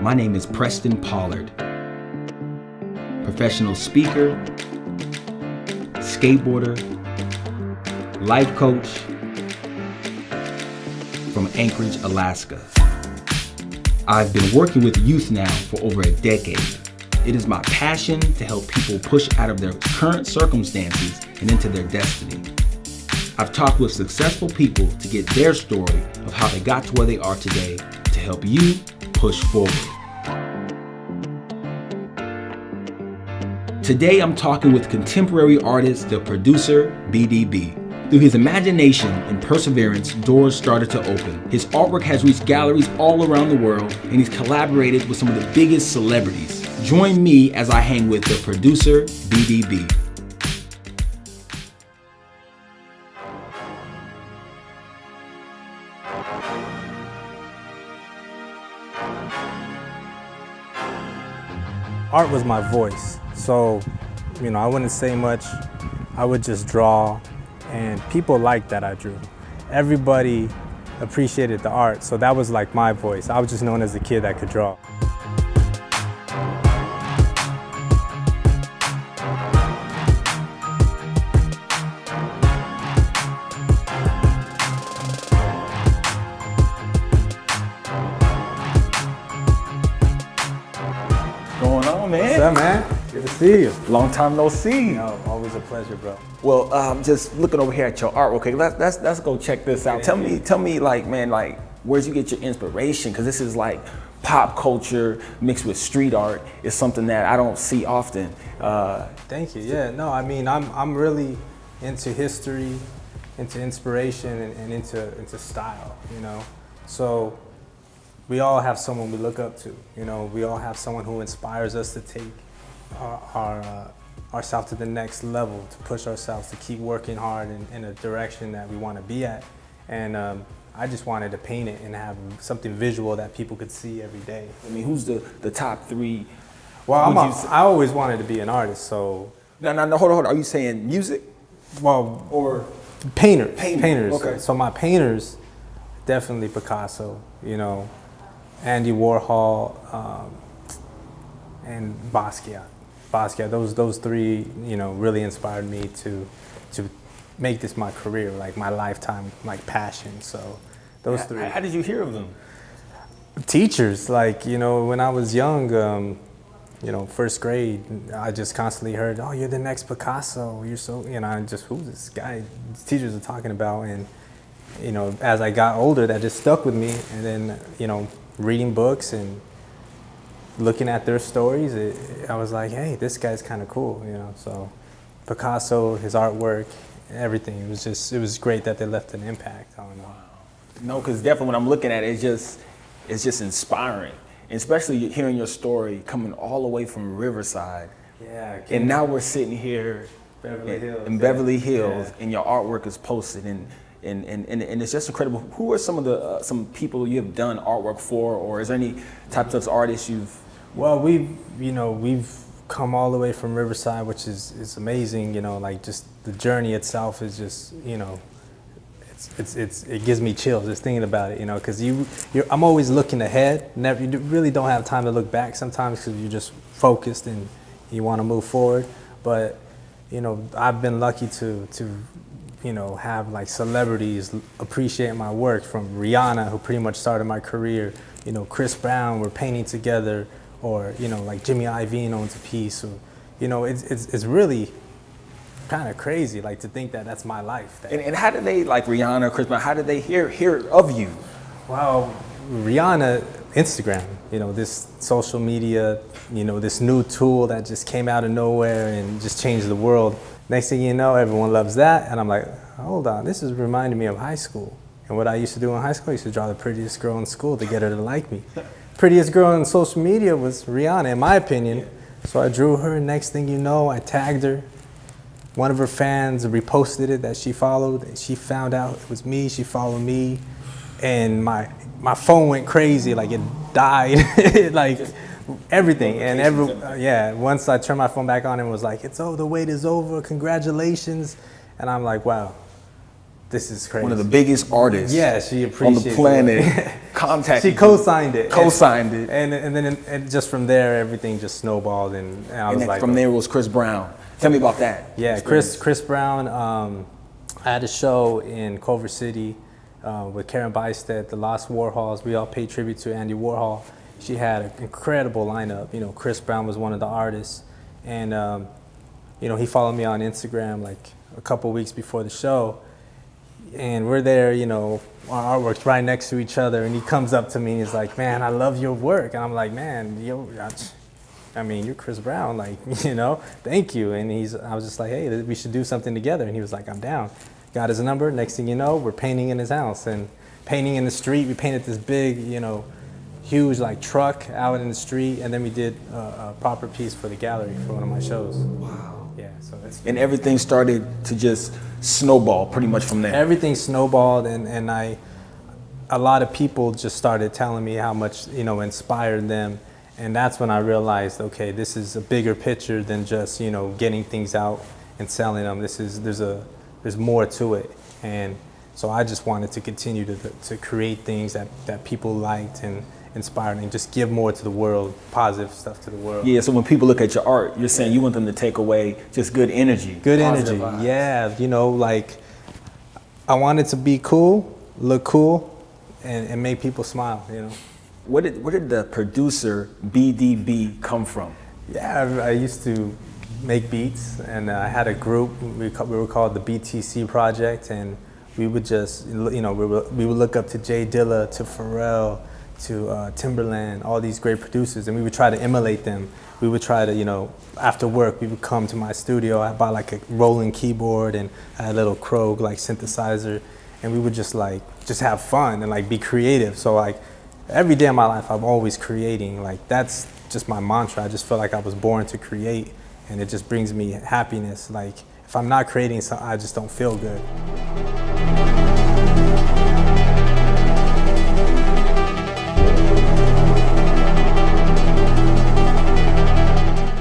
My name is Preston Pollard, professional speaker, skateboarder, life coach from Anchorage, Alaska. I've been working with youth now for over a decade. It is my passion to help people push out of their current circumstances and into their destiny. I've talked with successful people to get their story of how they got to where they are today to help you push forward. Today I'm talking with contemporary artist, the Producer BDB. Through his imagination and perseverance, doors started to open. His artwork has reached galleries all around the world, and he's collaborated with some of the biggest celebrities. Join me as I hang with the Producer BDB. Art was my voice, so I wouldn't say much. I would just draw, and people liked that I drew. Everybody appreciated the art, so that was like my voice. I was just known as the kid that could draw. Going on, man? What's up, man? Good to see you. Long time no see. Always a pleasure, bro. Well, just looking over here at your art. Okay, let's go check this out. Tell me, like, man, like, where'd you get your inspiration? Because this is like pop culture mixed with street art. It's something that I don't see often. Thank you. Yeah, no, I mean, I'm really into history, into inspiration, and into style. So we all have someone we look up to. We all have someone who inspires us to take ourselves to the next level, to push ourselves, to keep working hard in a direction that we want to be at. And I just wanted to paint it and have something visual that people could see every day. I mean, who's the top three? Well, I always wanted to be an artist, so. No, hold on. Are you saying music? Well, or painters. Okay. So my painters, definitely Picasso, Andy Warhol, and Basquiat. Those three, really inspired me to make this my career, like my lifetime, like passion. So those three. How did you hear of them? Teachers, like, when I was young, first grade, I just constantly heard, "Oh, you're the next Picasso. You're so," who's this guy? Teachers are talking about, and as I got older, that just stuck with me. And then, reading books and looking at their stories, I was like, hey, this guy's kind of cool, So Picasso, his artwork, everything, it was great that they left an impact on me. No, because definitely when I'm looking at it, it's just inspiring. And especially hearing your story coming all the way from Riverside. Yeah. And now we're sitting here in Beverly Hills, and your artwork is posted, and it's just incredible. Who are some of the some people you have done artwork for, or is there any types of artists you've? Well, we've come all the way from Riverside, which is amazing. Like, just the journey itself is just, it gives me chills just thinking about it. Because I'm always looking ahead. You really don't have time to look back sometimes because you're just focused and you want to move forward. But I've been lucky to have like celebrities appreciate my work, from Rihanna, who pretty much started my career, Chris Brown, we're painting together, or, like Jimmy Iovine owns a piece, or, it's really kind of crazy, like, to think that that's my life. And how did they, like Rihanna, Chris Brown, how did they hear of you? Well, Rihanna, Instagram, this social media, this new tool that just came out of nowhere and just changed the world. Next thing you know, everyone loves that, and I'm like, hold on, this is reminding me of high school. And what I used to do in high school, I used to draw the prettiest girl in school to get her to like me. Prettiest girl on social media was Rihanna, in my opinion. Yeah. So I drew her, and next thing you know, I tagged her. One of her fans reposted it that she followed, and she found out it was me, she followed me, and my phone went crazy, like it died, like everything. And once I turned my phone back on and was like, the wait is over, congratulations. And I'm like, wow, this is crazy. One of the biggest artists she appreciates on the planet contacted She co-signed it. Co-signed it. And then and just from there, everything just snowballed, and I was And like, from there was Chris Brown. Tell me about that. yeah, experience. Chris Brown. I had a show in Culver City with Karen Bystedt, the Lost Warhols. We all paid tribute to Andy Warhol. She had an incredible lineup. You know, Chris Brown was one of the artists, and you know, he followed me on Instagram like a couple weeks before the show, and we're there. You know, our artwork's right next to each other, and he comes up to me and he's like, "Man, I love your work," and I'm like, "Man, I mean, you're Chris Brown, like, you know, thank you." And I was just like, "Hey, we should do something together." And he was like, "I'm down." Got his number. Next thing you know, we're painting in his house and painting in the street. We painted this big, you know, huge like truck out in the street, and then we did a proper piece for the gallery for one of my shows. Wow. Yeah, so that's. And everything started to just snowball pretty much from there. Everything snowballed, and a lot of people just started telling me how much, you know, inspired them. And that's when I realized, okay, this is a bigger picture than just, you know, getting things out and selling them. There's more to it. And so I just wanted to continue to create things that people liked and inspired, and just give more to the world, positive stuff to the world. Yeah, so when people look at your art, you're saying you want them to take away just good energy. Good energy, vibes. yeah. You know, like, I wanted to be cool, look cool, and make people smile, you know. Where did the Producer BDB come from? Yeah, I used to make beats, and I had a group. We were called the BTC Project, and we would just, you know, we would look up to Jay Dilla, to Pharrell, to Timberland, all these great producers, and we would try to emulate them. We would try to, you know, after work, we would come to my studio. I bought like a rolling keyboard, and I had a little Krog like synthesizer, and we would just have fun and like be creative. So like every day of my life, I'm always creating. Like that's just my mantra. I just feel like I was born to create, and it just brings me happiness. Like if I'm not creating something, I just don't feel good.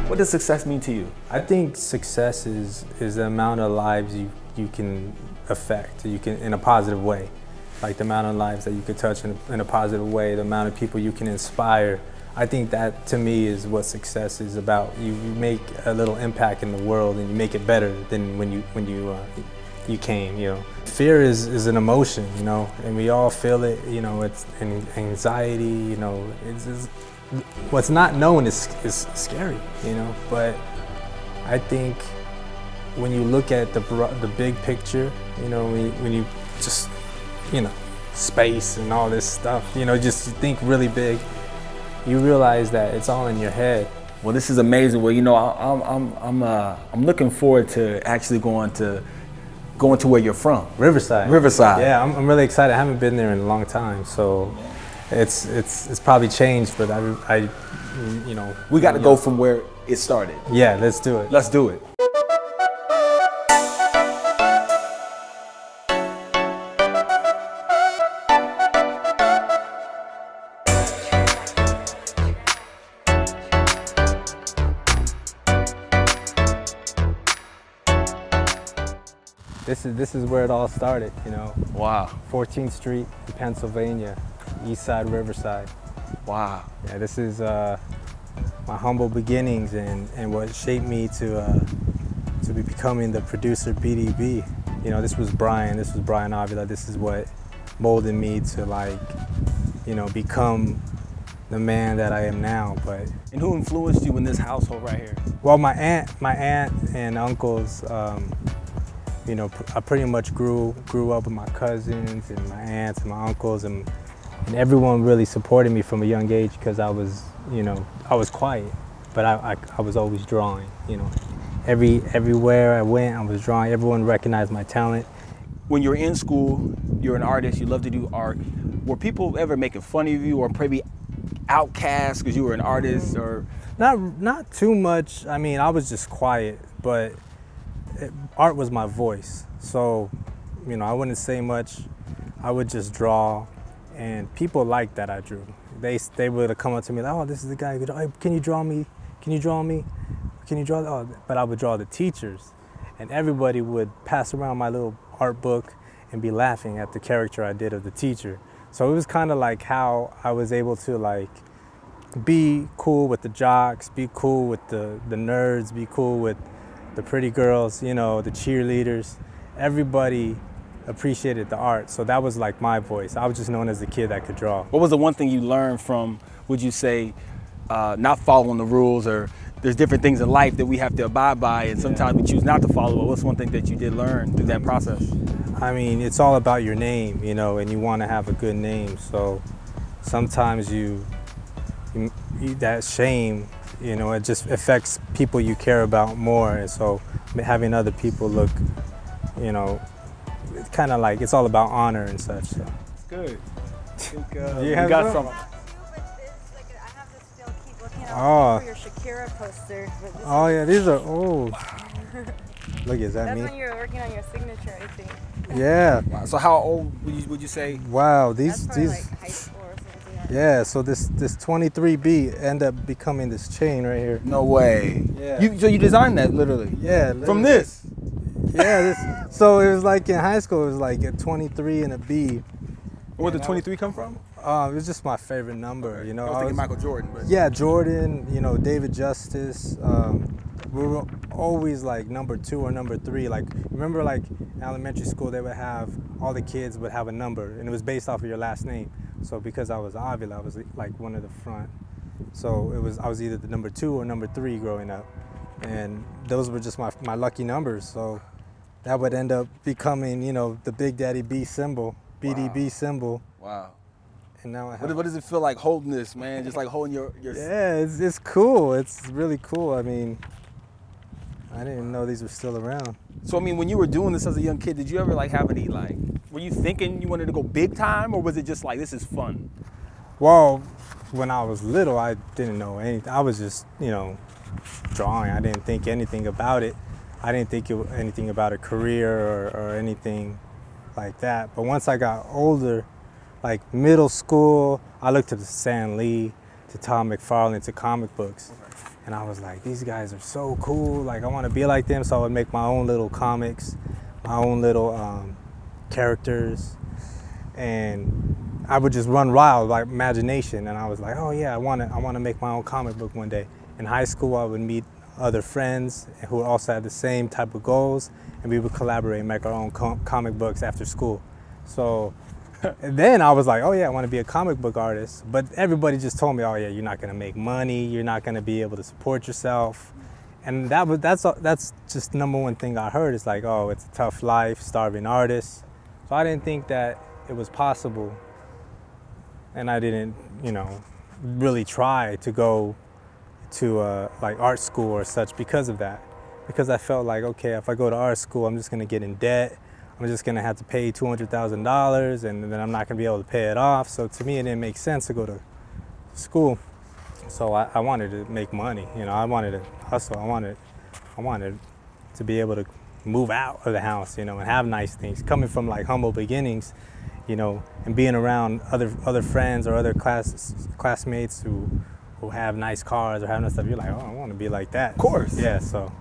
What does success mean to you? I think success is the amount of lives you can affect, you can, in a positive way. Like the amount of lives that you can touch in a positive way, the amount of people you can inspire. I think that, to me, is what success is about. You make a little impact in the world, and you make it better than when you came. You know, fear is an emotion, you know, and we all feel it. You know, it's anxiety. You know, it's what's not known is scary. You know, but I think when you look at the big picture, you know, when you just, you know, space and all this stuff, you know, just think really big, you realize that it's all in your head. Well, this is amazing. Well, you know, I'm looking forward to actually going to where you're from. Riverside. Yeah, I'm really excited. I haven't been there in a long time, so it's probably changed, but I you know. We got to go from where it started. Yeah, let's do it. Let's do it. This is where it all started, you know. Wow. 14th Street in Pennsylvania, East Side, Riverside. Wow. Yeah, this is my humble beginnings and what shaped me to be becoming the Producer BDB. You know, this was Brian Avila. This is what molded me to, like, you know, become the man that I am now. But And who influenced you in this household right here? well, my aunt and uncles. You know, I pretty much grew up with my cousins and my aunts and my uncles, and everyone really supported me from a young age, because I was, you know, I was quiet, but I was always drawing. You know, everywhere I went, I was drawing. Everyone recognized my talent. When you're in school, you're an artist, you love to do art. Were people ever making fun of you, or maybe outcast because you were an artist, or? Not too much. I mean, I was just quiet, but art was my voice. So, you know, I wouldn't say much. I would just draw, and people liked that I drew. They would come up to me like, "Oh, this is the guy who, hey, can you draw me? Can you draw me? Can you draw?" Oh, but I would draw the teachers, and everybody would pass around my little art book and be laughing at the character I did of the teacher. So it was kind of like how I was able to like be cool with the jocks, be cool with the nerds, be cool with the pretty girls, you know, the cheerleaders. Everybody appreciated the art. So that was like my voice. I was just known as the kid that could draw. What was the one thing you learned from, would you say, not following the rules, or there's different things in life that we have to abide by and sometimes we choose not to follow, but what's one thing that you did learn through that process? I mean, it's all about your name, you know, and you want to have a good name. So sometimes that shame, you know, it just affects people you care about more. And so having other people look, you know, it's kind of like, it's all about honor and such. So. It's good. I think You have got some? some. I have to still keep looking Oh. for your Shakira poster. But this Oh yeah, these are old. Look, is that that's me? when you were working on your signature, I think. Yeah. Wow. So how old would you say? Wow, That's probably these. like high school or something. Yeah. So this 23B ended up becoming this chain right here. No way. Yeah. So you designed that literally? Yeah. From this? Yeah. This. So it was like in high school, it was like a 23 and a B. Where did the 23 come from? It was just my favorite number, you know. I was thinking Michael Jordan, but Yeah, Jordan, you know, David Justice. We were always like number 2 or number 3. Like, remember like in elementary school, they would have, all the kids would have a number and it was based off of your last name. So because I was Avila, I was like one of the front. So I was either the number 2 or number 3 growing up. And those were just my lucky numbers. So that would end up becoming, you know, the Big Daddy B symbol, BDB symbol. wow. And now I have. What does it feel like holding this, man? Just like holding your Yeah, it's cool. It's really cool. I mean, I didn't even know these were still around. So I mean, when you were doing this as a young kid, did you ever like have any like, were you thinking you wanted to go big time, or was it just like, this is fun? Well, when I was little, I didn't know anything. I was just, you know, drawing. I didn't think anything about it. I didn't think anything about a career or anything like that. But once I got older, like middle school, I looked to Stan Lee, to Tom McFarlane, to comic books. And I was like, these guys are so cool. Like, I want to be like them. So I would make my own little comics, my own little characters. And I would just run wild, like imagination. And I was like, oh yeah, I want to make my own comic book one day. In high school, I would meet other friends who also had the same type of goals. And we would collaborate and make our own comic books after school. So and then I was like, oh yeah, I want to be a comic book artist. But everybody just told me, oh yeah, you're not going to make money. You're not going to be able to support yourself. And that's just the number one thing I heard. It's like, oh, it's a tough life, starving artist. So I didn't think that it was possible. And I didn't, you know, really try to go to like art school or such because of that. Because I felt like, okay, if I go to art school, I'm just going to get in debt. I'm just gonna have to pay $200,000 and then I'm not gonna be able to pay it off. So to me, it didn't make sense to go to school. So I wanted to make money, you know, I wanted to hustle. I wanted to be able to move out of the house, you know, and have nice things. Coming from like humble beginnings, you know, and being around other friends or other classmates who have nice cars or have nice stuff, you're like, oh, I want to be like that. Of course. Yeah, so.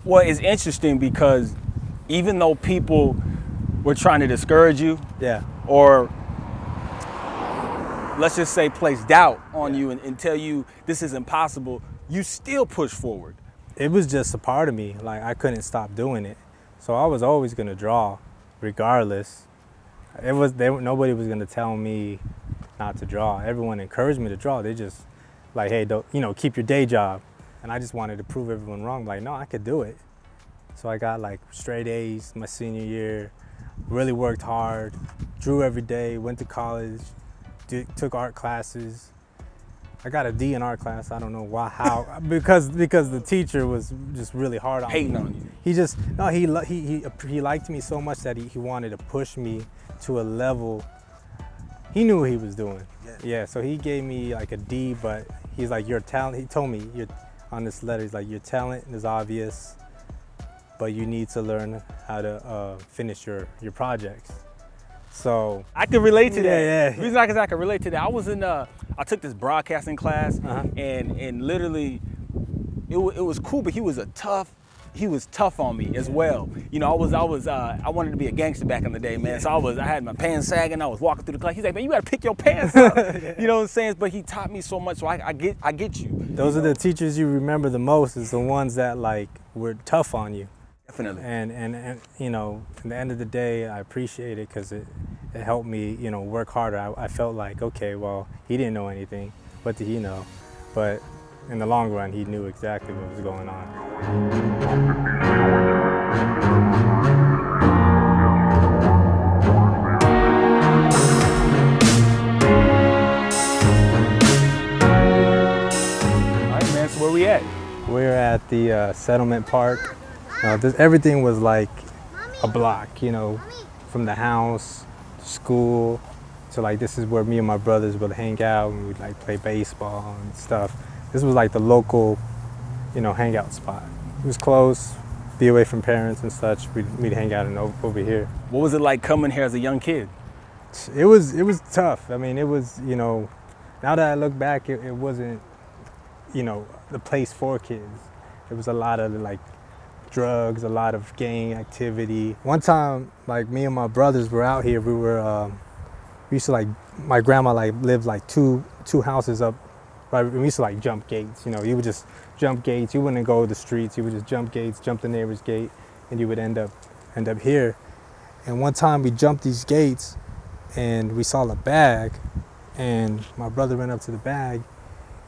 Well, it's interesting because even though people were trying to discourage you, Yeah. or let's just say place doubt on you and tell you this is impossible, you still push forward. It was just a part of me. Like, I couldn't stop doing it. So I was always gonna draw, regardless. Nobody was gonna tell me not to draw. Everyone encouraged me to draw. They just like, hey, don't, you know, keep your day job. And I just wanted to prove everyone wrong. Like, no, I could do it. So I got like straight A's my senior year, really worked hard, drew every day, went to college, took art classes. I got a D in art class. I don't know why, how, because the teacher was just really hard on Hating me. on you. He just, no, he liked me so much that he wanted to push me to a level. He knew what he was doing. Yeah, so he gave me like a D, but he's like, your talent, he told me on this letter, he's like, your talent is obvious, but you need to learn how to finish your projects. So I can relate to that. Yeah. The reason I can relate to that, I took this broadcasting class, and literally, it was cool, but he was he was tough on me as well. You know, I wanted to be a gangster back in the day, man. So I had my pants sagging. I was walking through the class. He's like, man, you gotta pick your pants up. You know what I'm saying? But he taught me so much. So I get you. Those are the teachers you remember the most, is the ones that like were tough on you. Definitely. And you know, at the end of the day, I appreciate it because it helped me, you know, work harder. I felt like, okay, well, he didn't know anything. What did he know? But in the long run, he knew exactly what was going on. All right, man, so where we at? We're at the settlement park. Everything was like a block, you know, from the house to school. So like this is where me and my brothers would hang out and we'd like play baseball and stuff. This was like the local, you know, hangout spot. It was close, be away from parents and such. We'd hang out over here. What was it like coming here as a young kid? It was tough. I mean, it was, you know, now that I look back, it wasn't, you know, the place for kids. It was a lot of like drugs, a lot of gang activity. One time, like me and my brothers were out here. We used to like, my grandma like lived like two houses up. Right, we used to like jump gates. You know, you would just jump gates. You wouldn't go to the streets. You would just jump gates, jump the neighbor's gate, and you would end up here. And one time we jumped these gates, and we saw a bag, and my brother went up to the bag,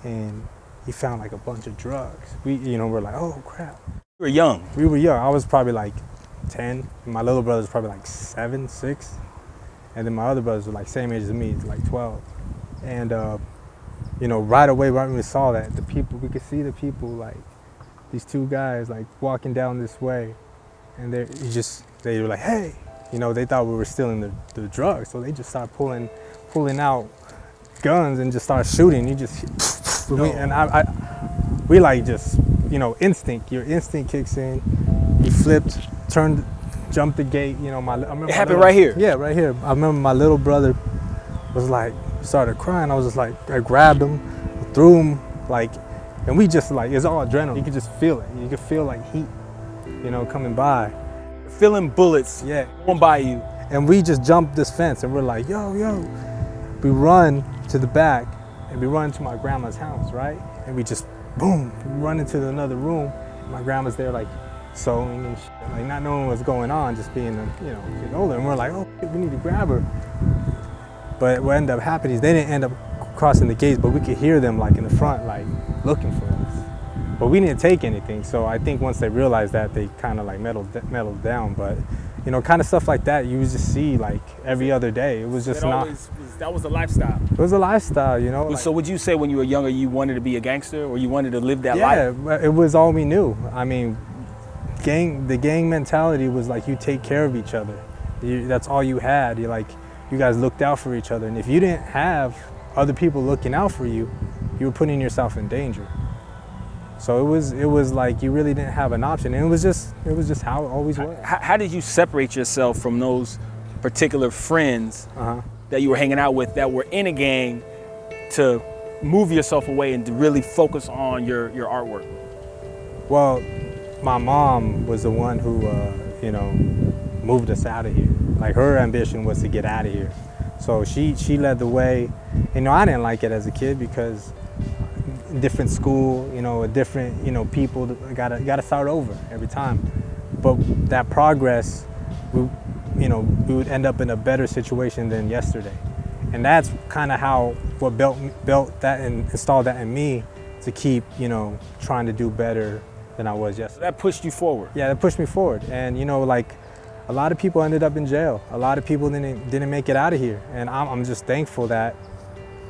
and he found like a bunch of drugs. We're like, oh crap. You were young. We were young. I was probably like 10. My little brother was probably like 7, 6. And then my other brothers were like same age as me, like 12. And you know, right away, right when we saw that, we could see the people, like these two guys like walking down this way. And they were like, hey, you know, they thought we were stealing the drugs. So they just started pulling out guns and just started shooting. We like just, you know, your instinct kicks in. He flipped, turned, jumped the gate. You know, it happened right here? Yeah, right here. I remember my little brother was like, started crying. I was just like, I grabbed him, threw him, like, and we just like, it's all adrenaline. You could just feel it. You could feel like heat, you know, coming by. Feeling bullets going by you. And we just jumped this fence and we're like, yo. We run to the back and we run to my grandma's house, right? And we just, boom, run into another room. My grandma's there like sewing and shit, like not knowing what's going on, just being, you know, getting older. And we're like, oh, we need to grab her. But what ended up happening is they didn't end up crossing the gates, but we could hear them like in the front, like looking for us. But we didn't take anything. So I think once they realized that, they kind of like meddled down. But, you know, kind of stuff like that, you just see like every other day. It was just that was the lifestyle. It was a lifestyle, you know. So would you say when you were younger, you wanted to be a gangster or you wanted to live that life? Yeah, it was all we knew. I mean, the gang mentality was like you take care of each other. That's all you had. You guys looked out for each other. And if you didn't have other people looking out for you, you were putting yourself in danger. So it was like you really didn't have an option. And it was just how it always was. How did you separate yourself from those particular friends that you were hanging out with that were in a gang to move yourself away and to really focus on your artwork? Well, my mom was the one who, you know, moved us out of here. Like her ambition was to get out of here. So she led the way. You know, I didn't like it as a kid because different school, you know, a different, you know, people gotta start over every time. But that progress, we would end up in a better situation than yesterday. And that's kind of what built that and installed that in me to keep, you know, trying to do better than I was yesterday. So that pushed you forward? Yeah, that pushed me forward. And, you know, like a lot of people ended up in jail. A lot of people didn't make it out of here. And I'm just thankful that,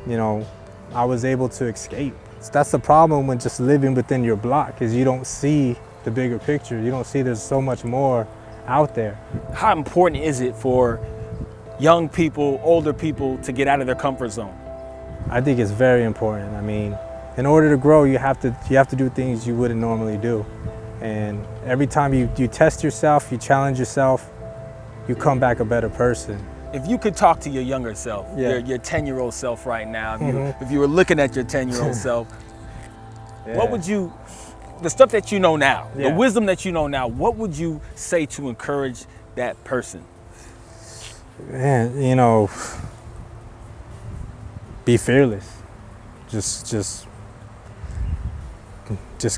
you know, I was able to escape. So that's the problem with just living within your block, is you don't see the bigger picture. You don't see there's so much more out there. How important is it for young people, older people to get out of their comfort zone? I think it's very important. I mean, in order to grow, you have to do things you wouldn't normally do. And every time you test yourself, you challenge yourself, you come back a better person. If you could talk to your younger self, your 10-year-old self right now, if you were looking at your 10-year-old self, what would you the stuff that you know now, the Yeah. wisdom that you know now, what would you say to encourage that person? Man, you know, be fearless. Just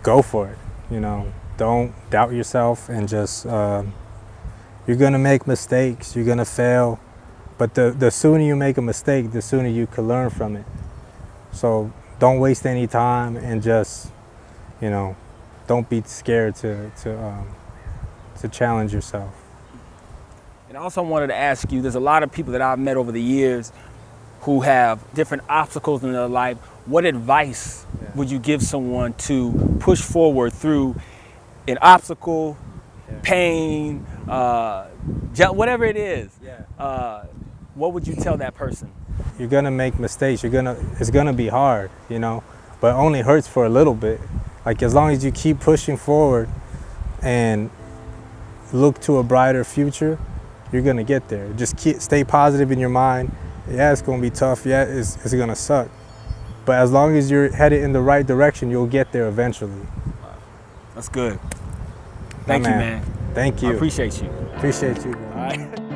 go for it. You know, don't doubt yourself, and just you're gonna make mistakes. You're gonna fail, but the sooner you make a mistake, the sooner you can learn from it. So don't waste any time, and just, you know, don't be scared to challenge yourself. And I also wanted to ask you, there's a lot of people that I've met over the years who have different obstacles in their life. What advice would you give someone to push forward through an obstacle, pain, whatever it is? What would you tell that person? You're gonna make mistakes. It's gonna be hard, you know, but it only hurts for a little bit. Like, as long as you keep pushing forward and look to a brighter future, you're gonna get there. Just stay positive in your mind. Yeah, it's gonna be tough. Yeah, it's gonna suck. But as long as you're headed in the right direction, you'll get there eventually. That's good. Thank you, man. Thank you. I appreciate you. Appreciate you. All right.